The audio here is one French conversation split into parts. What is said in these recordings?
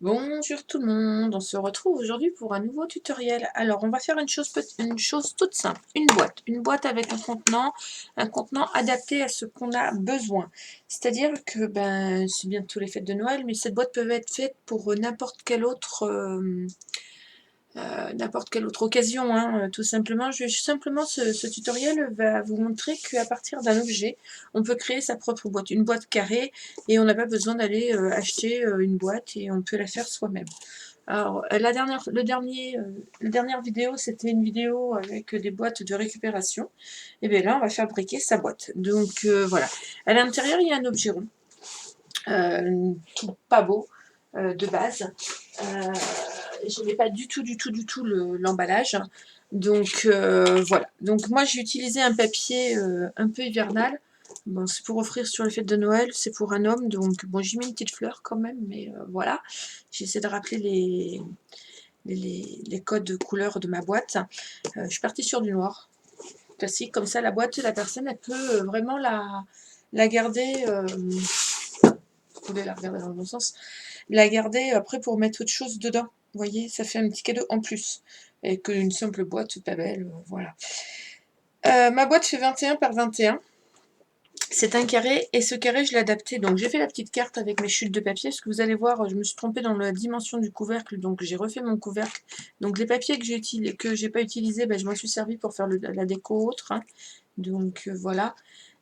Bonjour tout le monde, on se retrouve aujourd'hui pour un nouveau tutoriel. Alors on va faire une chose toute simple, une boîte avec un contenant adapté à ce qu'on a besoin. C'est-à-dire que c'est bientôt les fêtes de Noël, mais cette boîte peut être faite pour n'importe quelle autre occasion, hein, tout simplement. Ce tutoriel va vous montrer qu'à partir d'un objet, on peut créer sa propre boîte, une boîte carrée, et on n'a pas besoin d'aller acheter une boîte, et on peut la faire soi-même. Alors, la dernière vidéo, c'était une vidéo avec des boîtes de récupération. Et bien là, on va fabriquer sa boîte. Donc voilà. À l'intérieur, il y a un objet rond, tout pas beau, de base. Je n'ai pas du tout l'emballage. Donc voilà. Donc moi, j'ai utilisé un papier un peu hivernal. Bon, c'est pour offrir sur les fêtes de Noël, c'est pour un homme, donc bon, j'ai mis une petite fleur quand même, mais voilà. J'essaie de rappeler les codes de couleur de ma boîte. Je suis partie sur du noir, classique, comme ça la boîte, la personne, elle peut vraiment la garder, vous voulez la regarder dans le bon sens, la garder après pour mettre autre chose dedans. Vous voyez, ça fait un petit cadeau en plus, et qu'une simple boîte pas belle, voilà. Ma boîte fait 21 par 21. C'est un carré, et ce carré, je l'ai adapté. Donc, j'ai fait la petite carte avec mes chutes de papier, parce que vous allez voir, je me suis trompée dans la dimension du couvercle, donc j'ai refait mon couvercle. Donc, les papiers que j'ai pas utilisés, je m'en suis servi pour faire la déco autre, hein. Donc, voilà.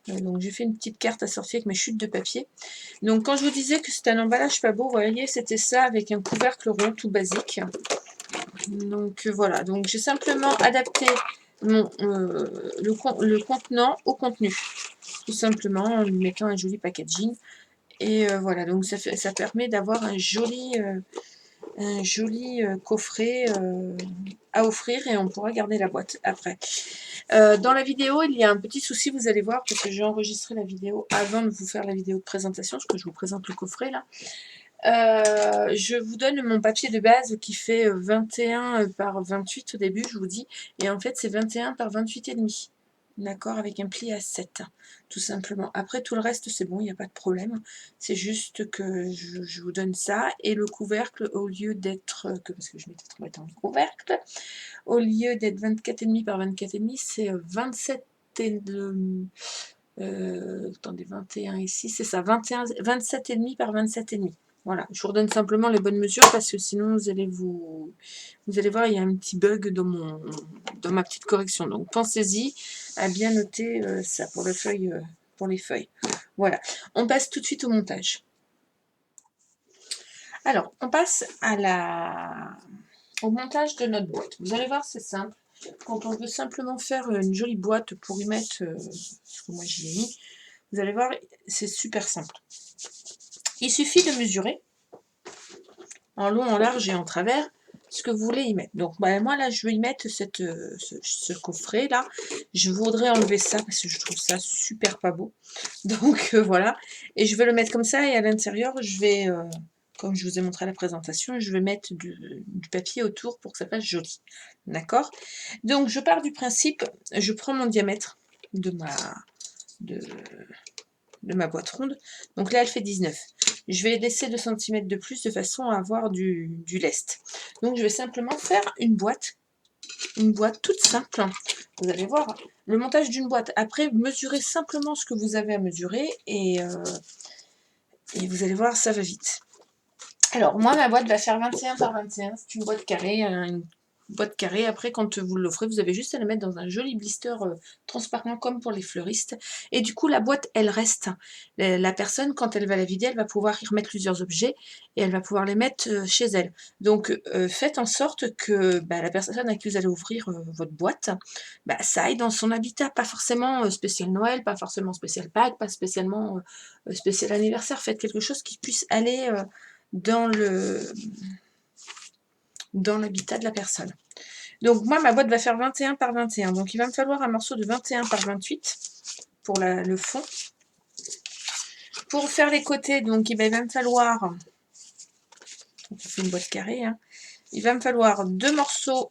Donc, j'ai fait une petite carte assortie avec mes chutes de papier. Donc, quand je vous disais que c'était un emballage pas beau, vous voyez, c'était ça, avec un couvercle rond tout basique. Donc, voilà. Donc, j'ai simplement adapté le contenant au contenu, tout simplement en lui mettant un joli packaging. Et voilà, donc ça permet d'avoir un joli coffret à offrir, et on pourra garder la boîte après. Dans la vidéo, il y a un petit souci, vous allez voir, parce que j'ai enregistré la vidéo avant de vous faire la vidéo de présentation, parce que je vous présente le coffret là. Je vous donne mon papier de base qui fait 21 par 28 au début, je vous dis, et en fait c'est 21 par 28,5. D'accord, avec un pli à 7, tout simplement. Après, tout le reste, c'est bon, il n'y a pas de problème. C'est juste que je vous donne ça. Et le couvercle, au lieu d'être, parce que je m'étais trompée dans le couvercle, au lieu d'être 24,5 par 24,5, c'est 27 et attendez, 21 ici, c'est ça, 27,5 par 27,5. Voilà, je vous redonne simplement les bonnes mesures, parce que sinon vous allez voir, il y a un petit bug dans ma petite correction. Donc pensez-y à bien noter ça pour les feuilles. Voilà, on passe tout de suite au montage. Alors, on passe au montage de notre boîte. Vous allez voir, c'est simple. Quand on veut simplement faire une jolie boîte pour y mettre ce que moi j'y ai mis, vous allez voir, c'est super simple. Il suffit de mesurer en long, en large et en travers ce que vous voulez y mettre. Donc moi là, je vais y mettre ce coffret là. Je voudrais enlever ça parce que je trouve ça super pas beau. Donc voilà. Et je vais le mettre comme ça, et à l'intérieur, je vais, comme je vous ai montré à la présentation, je vais mettre du papier autour pour que ça fasse joli. D'accord? Donc je pars du principe, je prends mon diamètre de ma boîte ronde. Donc là, elle fait 19. Je vais laisser 2 cm de plus de façon à avoir du lest. Donc je vais simplement faire une boîte toute simple. Vous allez voir le montage d'une boîte. Après, mesurez simplement ce que vous avez à mesurer, et vous allez voir, ça va vite. Alors moi, ma boîte va faire 21 par 21. C'est une boîte carrée, Après, quand vous l'offrez, vous avez juste à la mettre dans un joli blister transparent, comme pour les fleuristes. Et du coup, la boîte, elle reste. La personne, quand elle va la vider, elle va pouvoir y remettre plusieurs objets, et elle va pouvoir les mettre chez elle. Donc, faites en sorte que la personne à qui vous allez ouvrir votre boîte, ça aille dans son habitat. Pas forcément spécial Noël, pas forcément spécial Pâques, pas spécialement spécial anniversaire. Faites quelque chose qui puisse aller dans l'habitat de la personne. Donc moi, ma boîte va faire 21 par 21. Donc il va me falloir un morceau de 21 par 28 pour le fond. Pour faire les côtés, donc il va me falloir, on fait une boîte carrée, hein, il va me falloir 2 morceaux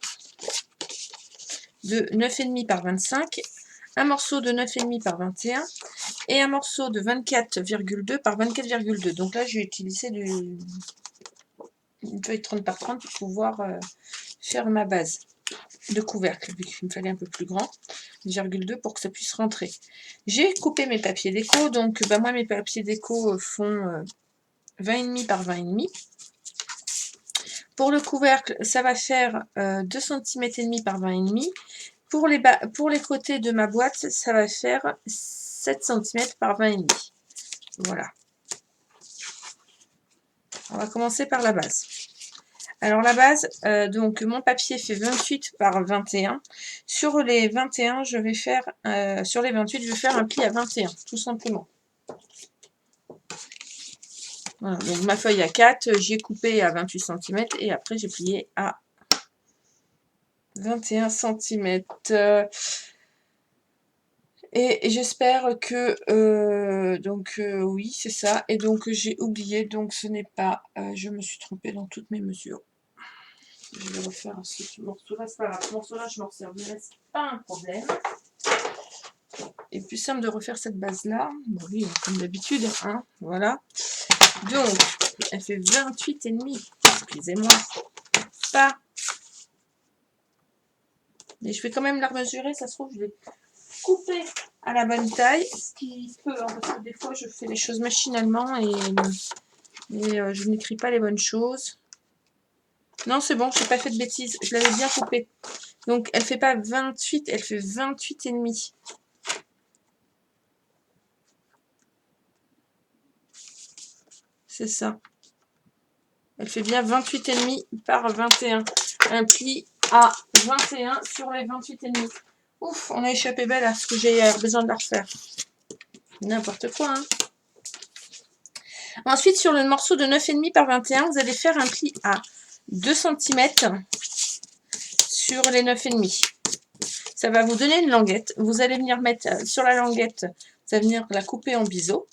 de 9,5 par 25, un morceau de 9,5 par 21 et un morceau de 24,2 par 24,2. Donc là, j'ai utilisé une feuille 30 par 30 pour pouvoir faire ma base de couvercle, vu qu'il me fallait un peu plus grand, 2,2 pour que ça puisse rentrer. J'ai coupé mes papiers déco, donc bah, moi mes papiers déco font 20,5 par 20,5. Pour le couvercle, ça va faire 2 cm et demi par 20,5. Pour les côtés de ma boîte, ça va faire 7 cm par 20,5. Voilà. On va commencer par la base. Alors la base, donc mon papier fait 28 par 21. Sur les 21, je vais faire, sur les 28, je vais faire un pli à 21, tout simplement. Voilà, donc ma feuille à 4, j'ai coupé à 28 cm et après j'ai plié à 21 cm. Et j'espère que, oui, c'est ça. Et donc j'ai oublié, donc ce n'est pas, je me suis trompée dans toutes mes mesures. Je vais refaire ce morceau-là, c'est pas grave. Ce morceau-là, je m'en servirai, c'est pas un problème. Et plus simple de refaire cette base-là. Bon, oui, comme d'habitude, hein, voilà. Donc, elle fait 28,5. Excusez-moi. Pas. Mais je vais quand même la mesurer, ça se trouve, je vais couper à la bonne taille. Ce qui se peut, hein, parce que des fois, je fais les choses machinalement et je n'écris pas les bonnes choses. Non, c'est bon, je n'ai pas fait de bêtises. Je l'avais bien coupée. Donc, elle fait pas 28, elle fait 28,5. C'est ça. Elle fait bien 28,5 par 21. Un pli à 21 sur les 28,5. Ouf, on a échappé belle à ce que j'ai besoin de la refaire. N'importe quoi, hein. Ensuite, sur le morceau de 9,5 par 21, vous allez faire un pli à 2 cm sur les 9,5. Ça va vous donner une languette. Vous allez venir mettre sur la languette, vous allez venir la couper en biseau.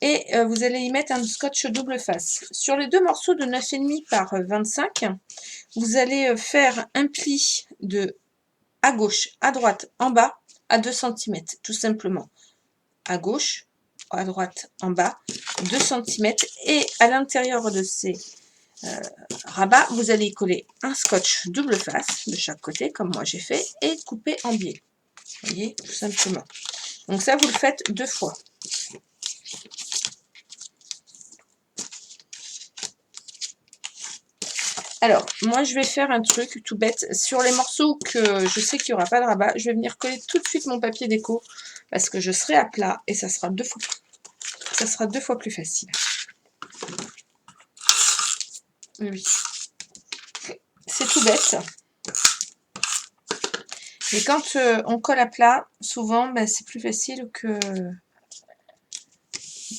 Et vous allez y mettre un scotch double face. Sur les deux morceaux de 9,5 par 25, vous allez faire un pli de à gauche, à droite, en bas, à 2 cm, tout simplement. À gauche, à droite, en bas, 2 cm. Et à l'intérieur de ces rabats, vous allez y coller un scotch double face de chaque côté, comme moi j'ai fait, et couper en biais. Vous voyez, tout simplement. Donc ça, vous le faites 2 fois. Alors, moi, je vais faire un truc tout bête. Sur les morceaux que je sais qu'il n'y aura pas de rabat, je vais venir coller tout de suite mon papier déco parce que je serai à plat et ça sera deux fois plus facile. Oui. C'est tout bête. Mais quand on colle à plat, souvent, ben, c'est plus facile que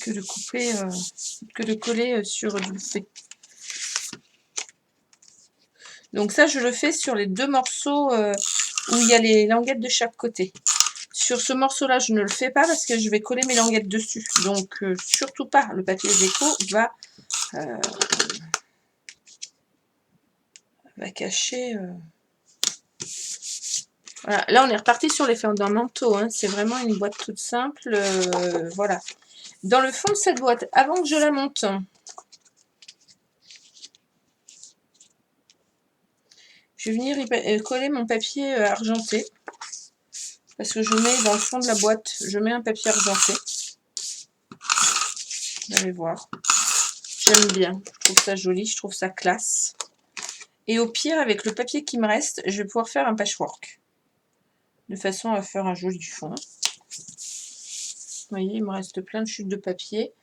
de couper, que de coller sur du fait. Donc ça, je le fais sur les deux morceaux où il y a les languettes de chaque côté. Sur ce morceau-là, je ne le fais pas parce que je vais coller mes languettes dessus. Donc, surtout pas. Le papier déco va cacher... Voilà. Là, on est reparti sur les fondamentaux. Hein. C'est vraiment une boîte toute simple. Voilà. Dans le fond de cette boîte, avant que je la monte... Je vais venir coller mon papier argenté. Parce que je mets dans le fond de la boîte, je mets un papier argenté. Vous allez voir. J'aime bien. Je trouve ça joli, je trouve ça classe. Et au pire, avec le papier qui me reste, je vais pouvoir faire un patchwork. De façon à faire un joli fond. Vous voyez, il me reste plein de chutes de papier.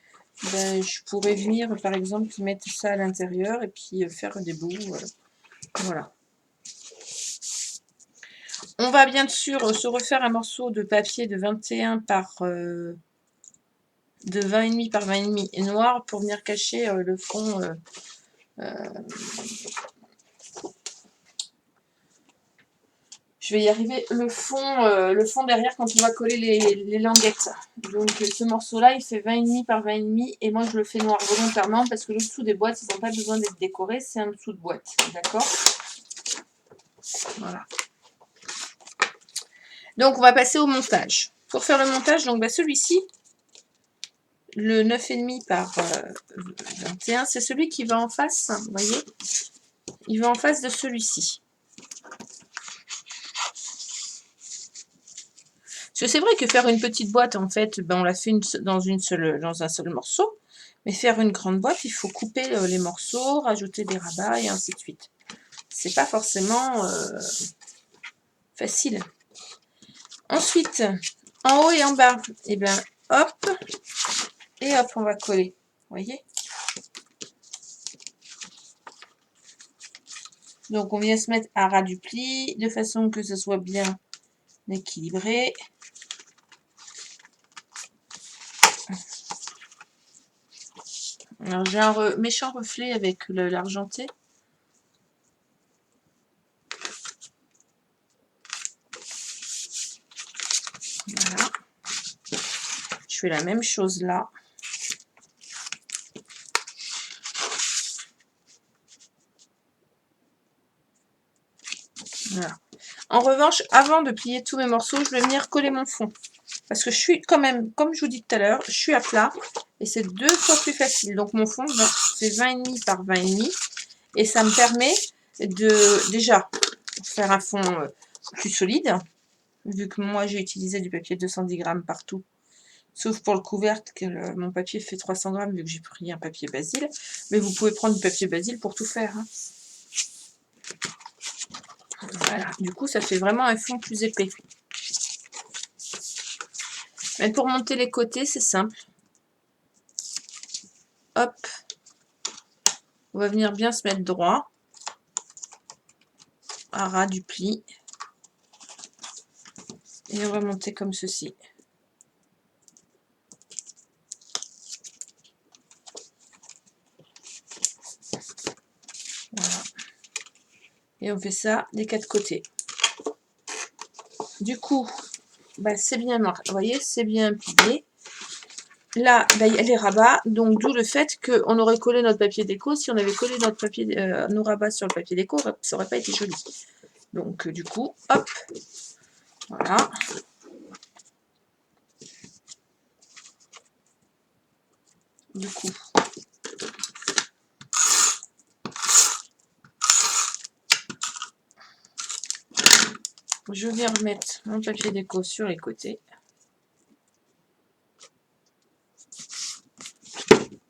Ben, je pourrais venir, par exemple, mettre ça à l'intérieur et puis faire des bouts. Voilà. On va bien sûr se refaire un morceau de papier de 21 par... de 20,5 par 20,5 noir pour venir cacher le fond... je vais y arriver, le fond derrière quand on va coller les languettes. Donc ce morceau-là, il fait 20,5 par 20,5 et moi je le fais noir volontairement parce que le dessous des boîtes, ils n'ont pas besoin d'être décorés, c'est un dessous de boîte, d'accord? Voilà. Donc on va passer au montage. Pour faire le montage, donc celui-ci, Le 9,5 par 21, c'est celui qui va en face, vous voyez? Il va en face de celui-ci. Parce que c'est vrai que faire une petite boîte, en fait, ben on la fait dans un seul morceau. Mais faire une grande boîte, il faut couper les morceaux, rajouter des rabats et ainsi de suite. C'est pas forcément facile. Ensuite, en haut et en bas, et bien hop, et hop, on va coller. Vous voyez? Donc on vient se mettre à ras du pli, de façon que ce soit bien équilibré. Alors j'ai un méchant reflet avec l'argenté. Voilà. Je fais la même chose là. Voilà. En revanche, avant de plier tous mes morceaux, je vais venir coller mon fond. Parce que je suis quand même, comme je vous dis tout à l'heure, je suis à plat. Et c'est 2 fois plus facile. Donc mon fond, c'est 20,5 par 20,5. Et ça me permet de déjà faire un fond plus solide. Vu que moi j'ai utilisé du papier 210 grammes partout. Sauf pour le couvercle, que mon papier fait 300 grammes vu que j'ai pris un papier Basile. Mais vous pouvez prendre du papier Basile pour tout faire. Hein. Voilà, du coup ça fait vraiment un fond plus épais. Mais pour monter les côtés, c'est simple. Hop. On va venir bien se mettre droit. À ras du pli. Et on va monter comme ceci. Voilà. Et on fait ça des 4 côtés. Du coup, bah, c'est bien marqué. Vous voyez, c'est bien plié. Là, bah, il y a les rabats, donc d'où le fait qu'on aurait collé notre papier déco. Si on avait collé notre papier, nos rabats sur le papier déco, ça n'aurait pas été joli. Donc du coup, hop, voilà. Du coup, je vais remettre mon papier déco sur les côtés.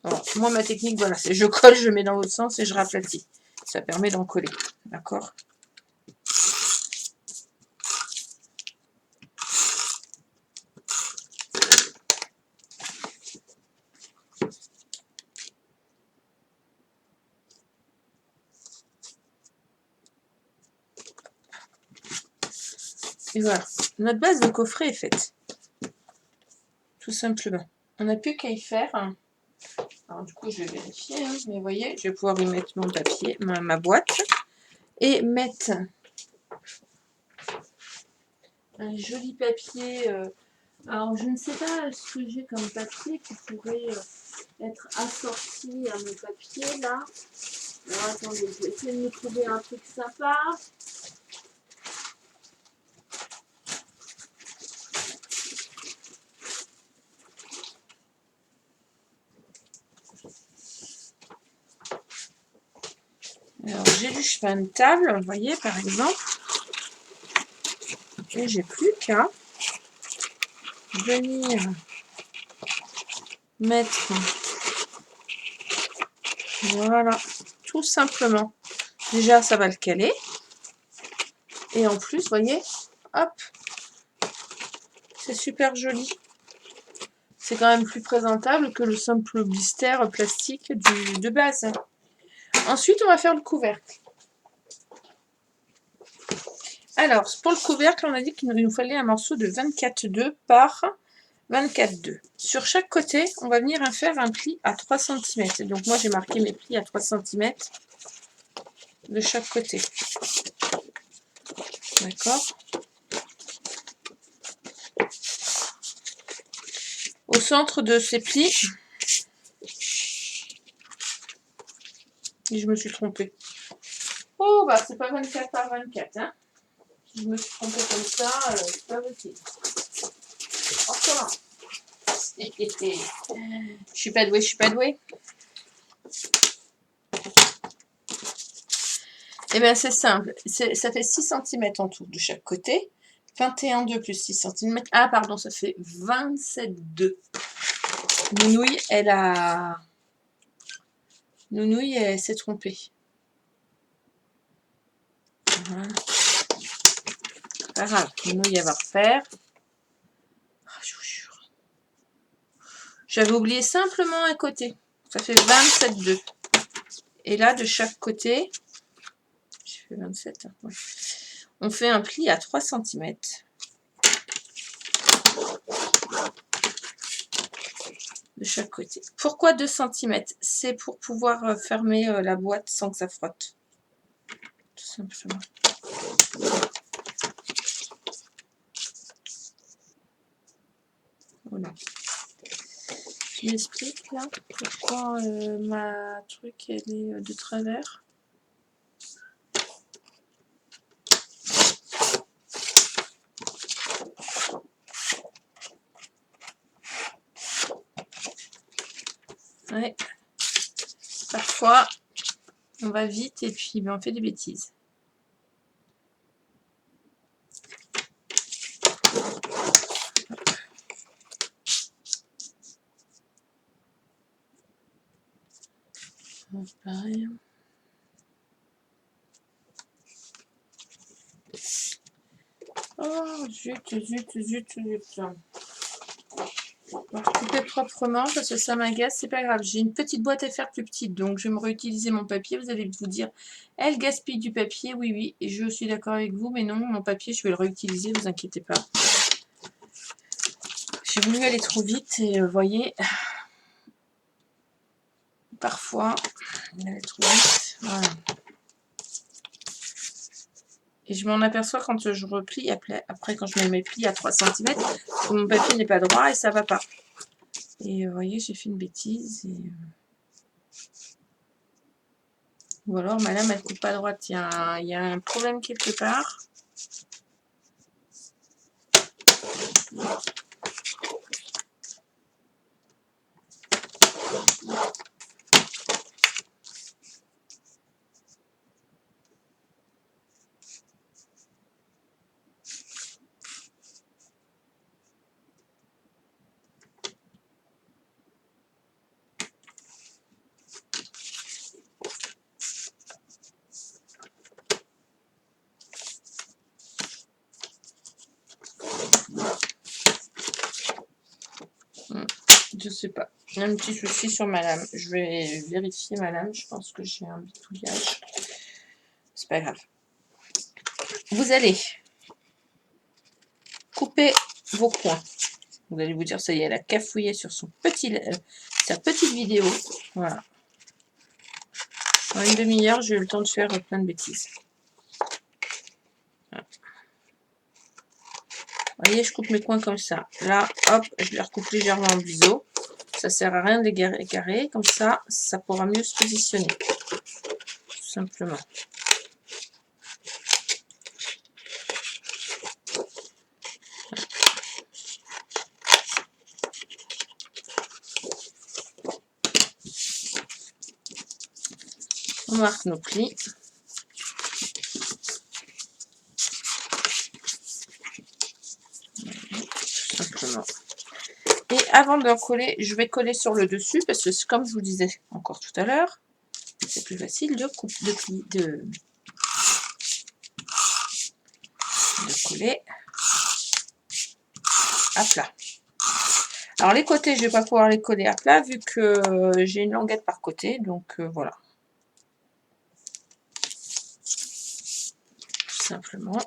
Alors, moi, ma technique, voilà, c'est je colle, je mets dans l'autre sens et je raplatis. Ça permet d'en coller, d'accord? Et voilà, notre base de coffret est faite. Tout simplement. On n'a plus qu'à y faire. Alors du coup, je vais vérifier, hein, mais vous voyez, je vais pouvoir y mettre mon papier, ma boîte, et mettre un joli papier. Alors, je ne sais pas ce que j'ai comme papier qui pourrait être assorti à mon papier, là. Alors, attendez, je vais essayer de me trouver un truc sympa. Alors, j'ai du chemin de table, vous voyez, par exemple. Et j'ai plus qu'à venir mettre, voilà, tout simplement. Déjà, ça va le caler. Et en plus, vous voyez, hop, c'est super joli. C'est quand même plus présentable que le simple blister plastique de base. Ensuite, on va faire le couvercle. Alors, pour le couvercle, on a dit qu'il nous fallait un morceau de 24,2 par 24,2. Sur chaque côté, on va venir faire un pli à 3 cm. Donc moi, j'ai marqué mes plis à 3 cm de chaque côté. D'accord? Au centre de ces plis, je me suis trompée. Oh, bah c'est pas 24 par 24, hein. Je me suis trompée comme ça, c'est pas possible. Encore. Je suis pas douée, je suis pas douée. Eh bien, c'est simple. Ça fait 6 cm en tout de chaque côté. 21,2 plus 6 cm. Ah, pardon, ça fait 27,2. Nounouille, Nounouille, elle s'est trompée. Voilà. Pas grave, Nounouille, elle va refaire. Ah, je vous jure. J'avais oublié simplement un côté. Ça fait 27,2. Et là, de chaque côté, j'ai fait 27. Hein, ouais. On fait un pli à 3 cm. De chaque côté. Pourquoi 2 cm? C'est pour pouvoir fermer la boîte sans que ça frotte. Tout simplement. Voilà. Je m'explique là pourquoi ma truc elle est de travers. Ouais. Parfois on va vite et puis on fait des bêtises. Pareil. Oh zut, zut, zut, zut. On va couper proprement parce que ça m'agace, c'est pas grave. J'ai une petite boîte à faire plus petite, donc je vais me réutiliser mon papier. Vous allez vous dire, elle gaspille du papier, oui, oui, et je suis d'accord avec vous, mais non, mon papier, je vais le réutiliser, vous inquiétez pas. J'ai voulu aller trop vite et vous voyez, parfois, on allait trop vite, voilà. Et je m'en aperçois quand je replie, après quand je mets mes plis à 3 cm, que mon papier n'est pas droit et ça va pas. Et vous voyez, j'ai fait une bêtise. Ou alors, madame, elle coupe pas droite. Il y a un problème quelque part. Je sais pas. J'ai un petit souci sur ma lame. Je vais vérifier ma lame. Je pense que j'ai un bitouillage. C'est pas grave. Vous allez couper vos coins. Vous allez vous dire, ça y est, elle a cafouillé sur sa petite vidéo. Voilà. En une demi-heure, j'ai eu le temps de faire plein de bêtises. Voilà. Vous voyez, je coupe mes coins comme ça. Là, hop, je les recoupe légèrement en biseau. Ça sert à rien de les égarer. Comme ça, ça pourra mieux se positionner. Tout simplement. On marque nos plis. Tout simplement. Et avant de coller, je vais coller sur le dessus parce que comme je vous disais encore tout à l'heure, c'est plus facile de coller à plat. Alors les côtés, je ne vais pas pouvoir les coller à plat vu que j'ai une languette par côté, donc voilà. Tout simplement.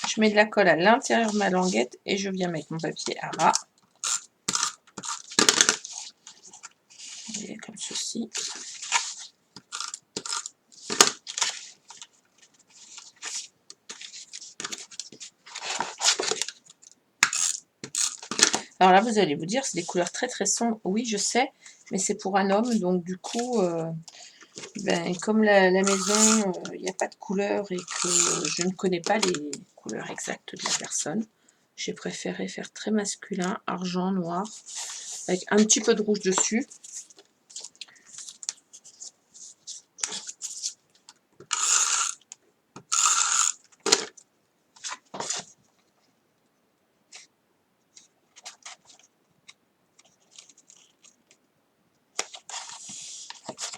Je mets de la colle à l'intérieur de ma languette et je viens mettre mon papier à ras. Et comme ceci. Alors là, vous allez vous dire, c'est des couleurs très très sombres. Oui, je sais, mais c'est pour un homme, donc du coup, Ben, comme la maison, il n'y a pas de couleur et que je ne connais pas les couleurs exactes de la personne, j'ai préféré faire très masculin, argent, noir, avec un petit peu de rouge dessus.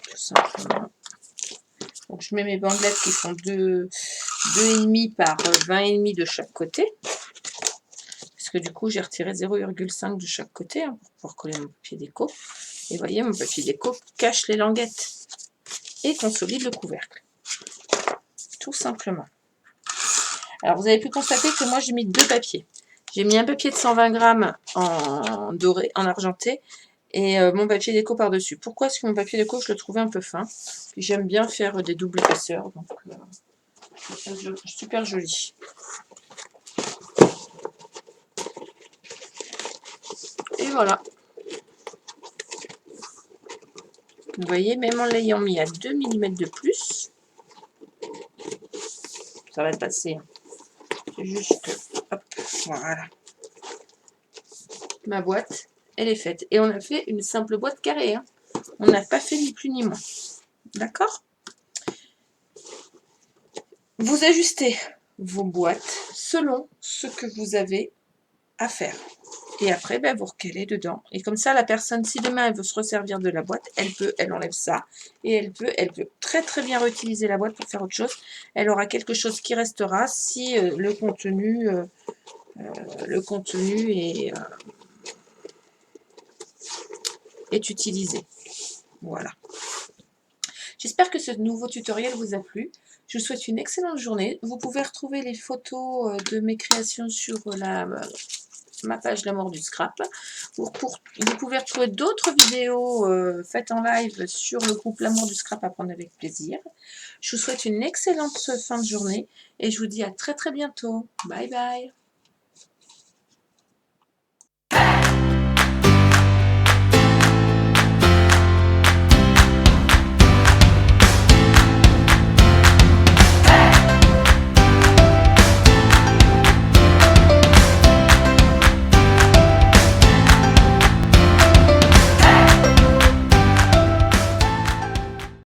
Tout simplement. Donc je mets mes bandelettes qui font 2,5 par 20,5 de chaque côté. Parce que du coup, j'ai retiré 0,5 de chaque côté hein, pour pouvoir coller mon papier déco. Et vous voyez, mon papier déco cache les languettes et consolide le couvercle. Tout simplement. Alors, vous avez pu constater que moi, j'ai mis 2 papiers. J'ai mis un papier de 120 grammes en doré, en argenté, et mon papier déco par-dessus. Pourquoi? Parce que mon papier déco, je le trouvais un peu fin. Puis j'aime bien faire des doubles épaisseurs, donc super joli. Et voilà. Vous voyez, même en l'ayant mis à 2 mm de plus, ça va passer. C'est juste, hop, voilà. Ma boîte, elle est faite. Et on a fait une simple boîte carrée. Hein. On n'a pas fait ni plus ni moins. D'accord? Vous ajustez vos boîtes selon ce que vous avez à faire. Et après, ben, vous recalez dedans. Et comme ça, la personne, si demain elle veut se resservir de la boîte, elle enlève ça. Et elle peut très très bien réutiliser la boîte pour faire autre chose. Elle aura quelque chose qui restera si le contenu est utilisé. Voilà. J'espère que ce nouveau tutoriel vous a plu. Je vous souhaite une excellente journée. Vous pouvez retrouver les photos de mes créations sur ma page L'amour du scrap. Vous pouvez retrouver d'autres vidéos faites en live sur le groupe L'amour du scrap à prendre avec plaisir. Je vous souhaite une excellente fin de journée et je vous dis à très très bientôt. Bye bye.